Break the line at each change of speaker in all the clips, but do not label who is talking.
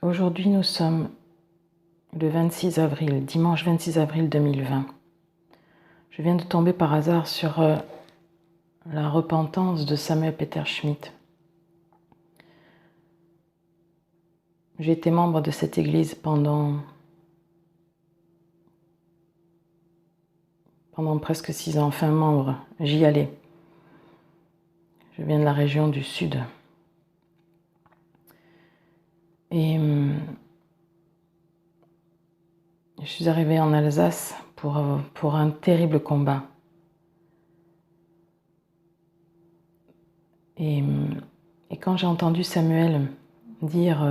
Aujourd'hui, nous sommes le 26 avril, dimanche 26 avril 2020. Je viens de tomber par hasard sur la repentance de Samuel Peter Schmidt. J'ai été membre de cette église pendant presque 6 ans, enfin membre, j'y allais. Je viens de la région du Sud. Et je suis arrivée en Alsace pour un terrible combat. Et quand j'ai entendu Samuel dire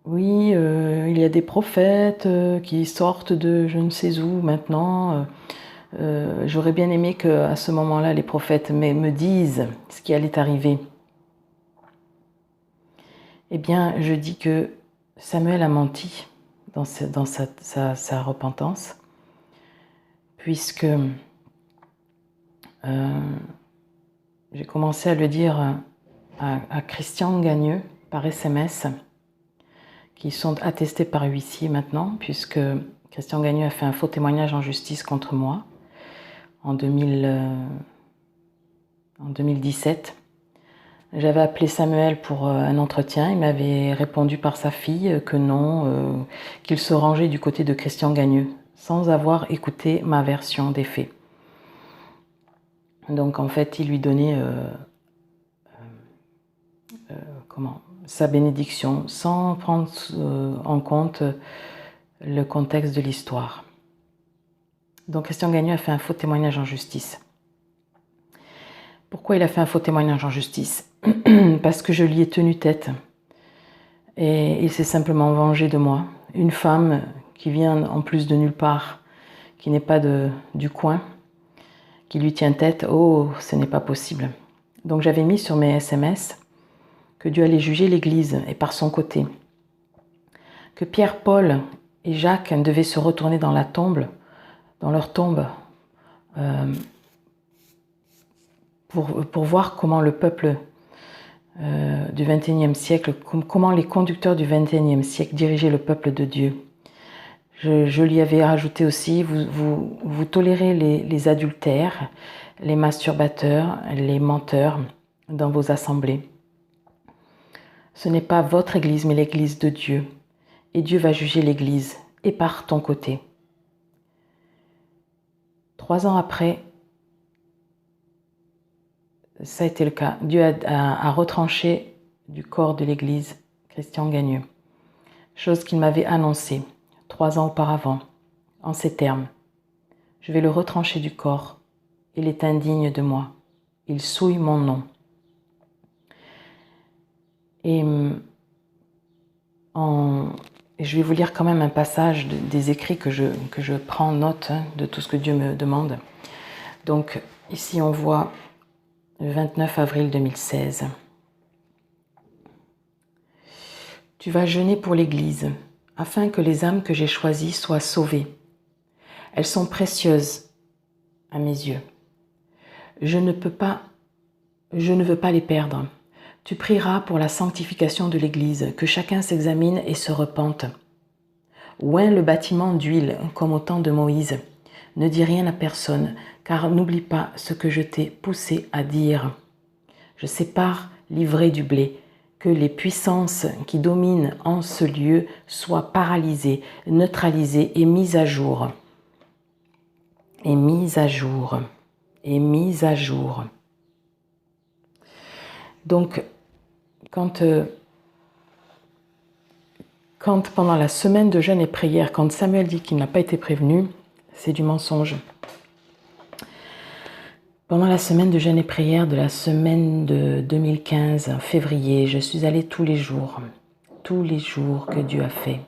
oui, il y a des prophètes qui sortent de je ne sais où maintenant. J'aurais bien aimé qu'à ce moment-là, les prophètes me disent ce qui allait arriver. Eh bien, je dis que Samuel a menti dans sa repentance, puisque j'ai commencé à le dire à Christian Gagneux par SMS, qui sont attestés par huissier maintenant, puisque Christian Gagneux a fait un faux témoignage en justice contre moi en 2017. J'avais appelé Samuel pour un entretien, il m'avait répondu par sa fille que non, qu'il se rangeait du côté de Christian Gagneux, sans avoir écouté ma version des faits. Donc en fait, il lui donnait sa bénédiction, sans prendre en compte le contexte de l'histoire. Donc Christian Gagneux a fait un faux témoignage en justice. Pourquoi il a fait un faux témoignage en justice? Parce que je lui ai tenu tête. Et il s'est simplement vengé de moi. Une femme qui vient en plus de nulle part, qui n'est pas du coin, qui lui tient tête, oh, ce n'est pas possible. Donc j'avais mis sur mes SMS que Dieu allait juger l'Église et par son côté. Que Pierre, Paul et Jacques devaient se retourner dans leur tombe, pour voir comment le peuple du XXIe siècle, comment les conducteurs du XXIe siècle dirigeaient le peuple de Dieu. Je lui avais rajouté aussi, vous tolérez les adultères, les masturbateurs, les menteurs dans vos assemblées. Ce n'est pas votre église, mais l'église de Dieu. Et Dieu va juger l'église, et par ton côté. 3 ans après, ça a été le cas. Dieu a retranché du corps de l'église Christian Gagneux. Chose qu'il m'avait annoncée 3 ans auparavant, en ces termes. Je vais le retrancher du corps. Il est indigne de moi. Il souille mon nom. Et je vais vous lire quand même un passage des écrits que je prends note de tout ce que Dieu me demande. Donc ici on voit le 29 avril 2016. Tu vas jeûner pour l'Église, afin que les âmes que j'ai choisies soient sauvées. Elles sont précieuses à mes yeux. Je ne veux pas les perdre. Tu prieras pour la sanctification de l'Église, que chacun s'examine et se repente. Oint le bâtiment d'huile, comme au temps de Moïse. Ne dis rien à personne, car n'oublie pas ce que je t'ai poussé à dire. Je sépare l'ivraie du blé, que les puissances qui dominent en ce lieu soient paralysées, neutralisées et mises à jour. Et mises à jour. Et mises à jour. Donc, quand pendant la semaine de jeûne et prière, quand Samuel dit qu'il n'a pas été prévenu, c'est du mensonge. Pendant la semaine de jeûne et prière de la semaine de 2015, février, je suis allée tous les jours que Dieu a fait.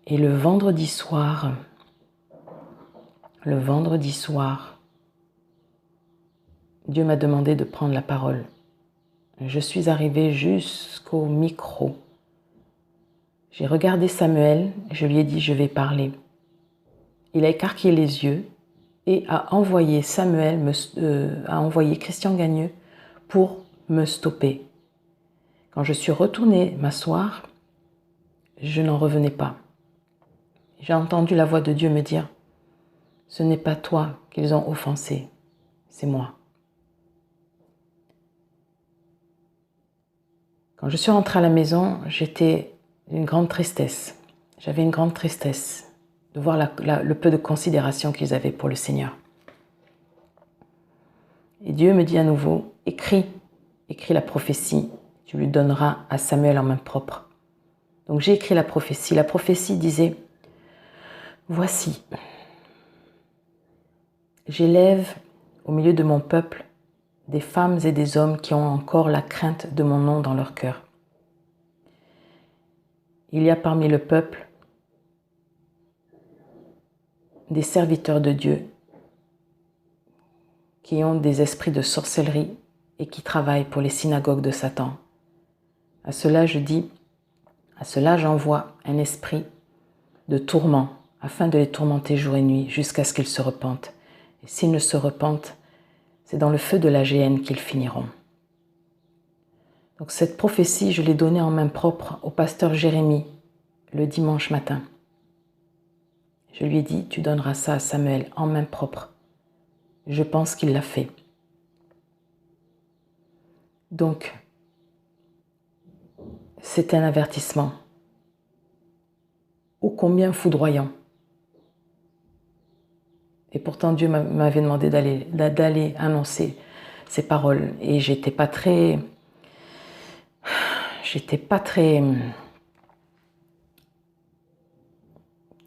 Et le vendredi soir, Dieu m'a demandé de prendre la parole. Je suis arrivée jusqu'au micro. J'ai regardé Samuel, je lui ai dit je vais parler. Il a écarquillé les yeux et a envoyé Christian Gagneux pour me stopper. Quand je suis retournée m'asseoir, je n'en revenais pas. J'ai entendu la voix de Dieu me dire, « Ce n'est pas toi qu'ils ont offensé, c'est moi. » Quand je suis rentrée à la maison, j'étais d'une grande tristesse. J'avais une grande tristesse de voir le peu de considération qu'ils avaient pour le Seigneur. Et Dieu me dit à nouveau, écris la prophétie, tu lui donneras à Samuel en main propre. Donc j'ai écrit la prophétie. La prophétie disait, voici, j'élève au milieu de mon peuple des femmes et des hommes qui ont encore la crainte de mon nom dans leur cœur. Il y a parmi le peuple des serviteurs de Dieu qui ont des esprits de sorcellerie et qui travaillent pour les synagogues de Satan. À cela je dis, à cela j'envoie un esprit de tourment afin de les tourmenter jour et nuit jusqu'à ce qu'ils se repentent. Et s'ils ne se repentent, c'est dans le feu de la géhenne qu'ils finiront. Donc cette prophétie, je l'ai donnée en main propre au pasteur Jérémie le dimanche matin. Je lui ai dit, tu donneras ça à Samuel en main propre. Je pense qu'il l'a fait. Donc, c'est un avertissement ô combien foudroyant. Et pourtant, Dieu m'avait demandé d'aller annoncer ces paroles. Et j'étais pas très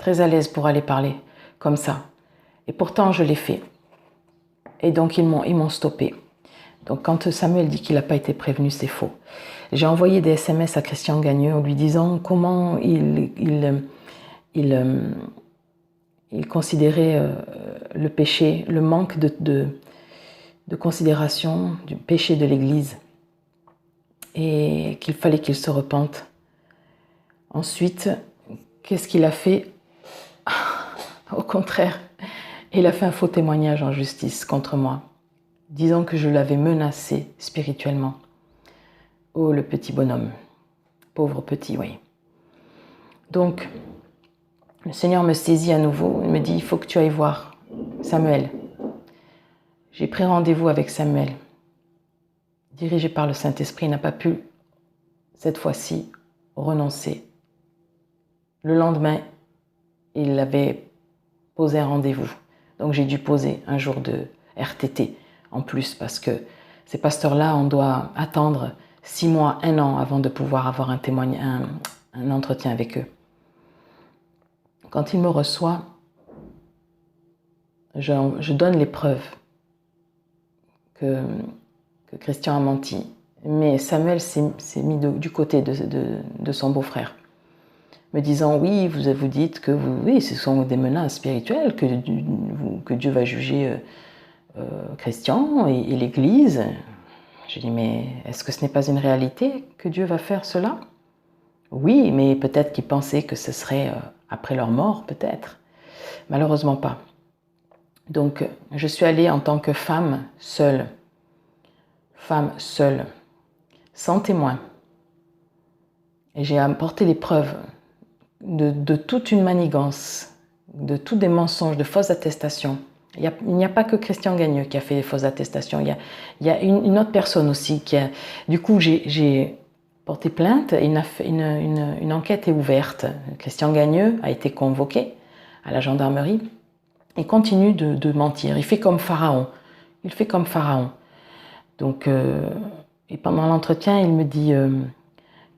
à l'aise pour aller parler comme ça. Et pourtant, je l'ai fait. Et donc, ils m'ont stoppé. Donc, quand Samuel dit qu'il n'a pas été prévenu, c'est faux. J'ai envoyé des SMS à Christian Gagneux en lui disant comment il considérait le péché, le manque de considération du péché de l'Église et qu'il fallait qu'il se repente. Ensuite, qu'est-ce qu'il a fait? Au contraire, il a fait un faux témoignage en justice contre moi, disant que je l'avais menacé spirituellement. Oh, le petit bonhomme. Pauvre petit, oui. Donc, le Seigneur me saisit à nouveau. Il me dit, il faut que tu ailles voir Samuel. J'ai pris rendez-vous avec Samuel. Dirigé par le Saint-Esprit, il n'a pas pu, cette fois-ci, renoncer. Le lendemain, il avait posé un rendez-vous. Donc, j'ai dû poser un jour de RTT en plus parce que ces pasteurs-là, on doit attendre 6 mois, 1 an avant de pouvoir avoir un entretien avec eux. Quand il me reçoit, je donne les preuves que Christian a menti. Mais Samuel s'est mis du côté de son beau-frère, me disant, oui, vous dites que oui, ce sont des menaces spirituelles, que Dieu va juger Christian et l'Église. Je dis, mais est-ce que ce n'est pas une réalité que Dieu va faire cela? Oui, mais peut-être qu'ils pensaient que ce serait après leur mort, peut-être. Malheureusement pas. Donc, je suis allée en tant que femme seule, sans témoin. Et j'ai apporté les preuves de toute une manigance, de tous des mensonges, de fausses attestations. Il n'y a pas que Christian Gagneux qui a fait des fausses attestations. Il y a une autre personne aussi qui a... Du coup, j'ai porté plainte et une enquête est ouverte. Christian Gagneux a été convoqué à la gendarmerie et continue de mentir. Il fait comme Pharaon. Donc, et pendant l'entretien, il me dit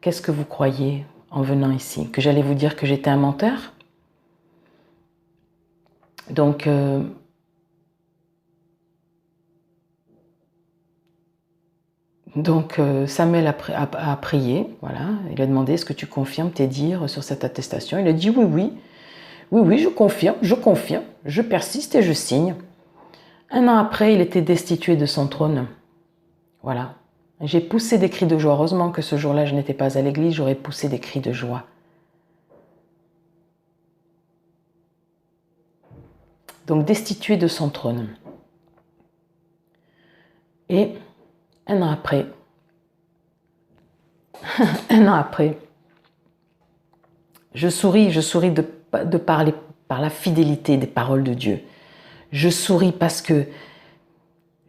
qu'est-ce que vous croyez en venant ici? Que j'allais vous dire que j'étais un menteur? Donc, Samuel a prié, voilà. Il a demandé, est-ce que tu confirmes tes dires sur cette attestation? Il a dit oui, je confirme, je persiste et je signe. 1 an après, il était destitué de son trône. Voilà. J'ai poussé des cris de joie. Heureusement que ce jour-là, je n'étais pas à l'église, j'aurais poussé des cris de joie. Donc, destitué de son trône. Et 1 an après, un an après, je souris de parler par la fidélité des paroles de Dieu. Je souris parce que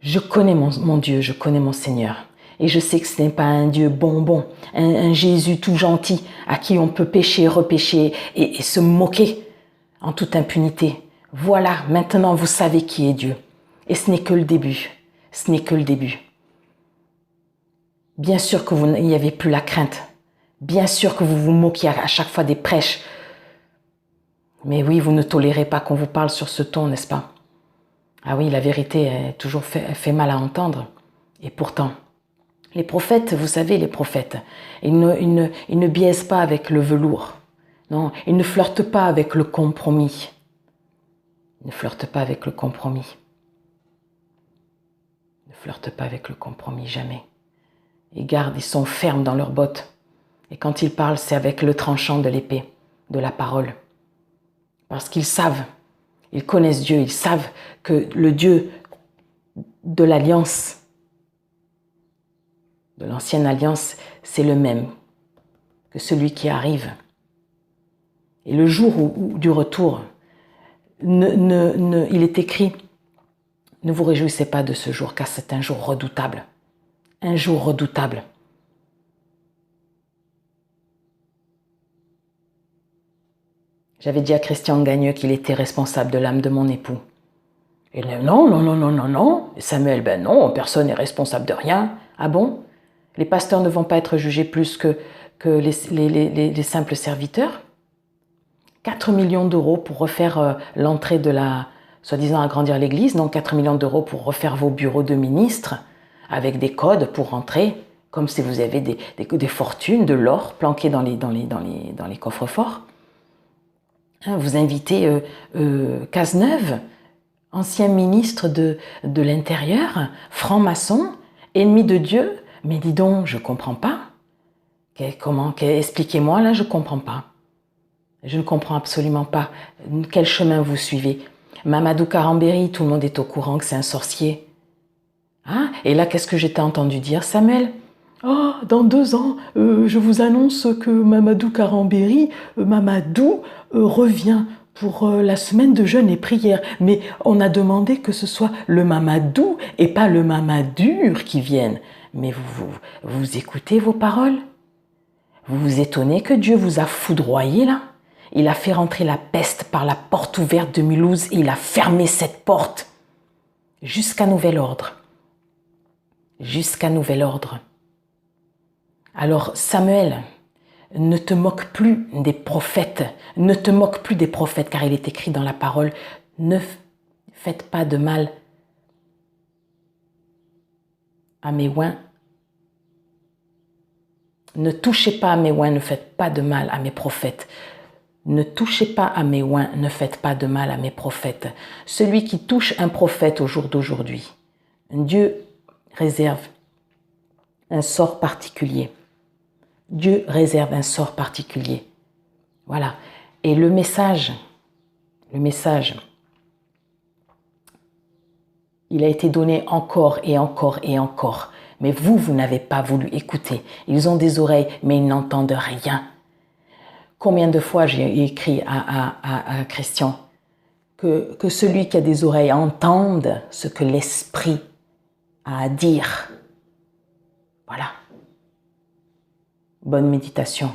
je connais mon Dieu, je connais mon Seigneur. Et je sais que ce n'est pas un Dieu bonbon, un Jésus tout gentil à qui on peut pécher, repécher et se moquer en toute impunité. Voilà, maintenant vous savez qui est Dieu. Et ce n'est que le début. Ce n'est que le début. Bien sûr que il n'y avait plus la crainte. Bien sûr que vous vous moquiez à chaque fois des prêches. Mais oui, vous ne tolérez pas qu'on vous parle sur ce ton, n'est-ce pas? Ah oui, la vérité est toujours fait mal à entendre. Et pourtant, les prophètes, vous savez, les prophètes, ils ne biaisent pas avec le velours. Non, ils ne flirtent pas avec le compromis. Ils ne flirtent pas avec le compromis. Ils ne flirtent pas avec le compromis, jamais. Ils sont fermes dans leurs bottes. Et quand ils parlent, c'est avec le tranchant de l'épée, de la parole. Parce qu'ils savent, ils connaissent Dieu, ils savent que le Dieu de l'Alliance, de l'ancienne Alliance, c'est le même que celui qui arrive. Et le jour du retour, il est écrit, ne vous réjouissez pas de ce jour, car c'est un jour redoutable. Un jour redoutable. J'avais dit à Christian Gagneux qu'il était responsable de l'âme de mon époux. Et non. Samuel, ben non, personne n'est responsable de rien. Ah bon? Les pasteurs ne vont pas être jugés plus que les simples serviteurs? 4 millions d'euros pour refaire l'entrée de la, soi-disant agrandir l'église, non, 4 millions d'euros pour refaire vos bureaux de ministres, avec des codes pour rentrer, comme si vous avez des fortunes, de l'or planqué dans les coffres-forts. Hein, vous invitez Cazeneuve, ancien ministre de l'Intérieur, franc-maçon, ennemi de Dieu. Mais dis donc, je ne comprends pas. Expliquez-moi, là, je ne comprends pas. Je ne comprends absolument pas quel chemin vous suivez. Mamadou Karambéry, tout le monde est au courant que c'est un sorcier. Hein? Et là, qu'est-ce que j'étais entendu dire, Samuel? Oh, dans 2 ans, je vous annonce que Mamadou Karambéry, Mamadou, revient pour la semaine de jeûne et prière. Mais on a demandé que ce soit le Mamadou et pas le Mamadur qui vienne. Mais vous écoutez vos paroles? Vous vous étonnez que Dieu vous a foudroyé là? Il a fait rentrer la peste par la porte ouverte de Mulhouse et il a fermé cette porte jusqu'à nouvel ordre. Jusqu'à nouvel ordre. Alors Samuel, ne te moque plus des prophètes, ne te moque plus des prophètes, car il est écrit dans la parole, ne faites pas de mal à mes oins. Ne touchez pas à mes oins, ne faites pas de mal à mes prophètes. Ne touchez pas à mes oins, ne faites pas de mal à mes prophètes. Celui qui touche un prophète au jour d'aujourd'hui, Dieu réserve un sort particulier. Dieu réserve un sort particulier. Voilà. Et le message, il a été donné encore et encore et encore. Mais vous n'avez pas voulu écouter. Ils ont des oreilles, mais ils n'entendent rien. Combien de fois j'ai écrit à Christian que celui qui a des oreilles entende ce que l'Esprit a à dire. Voilà. Bonne méditation.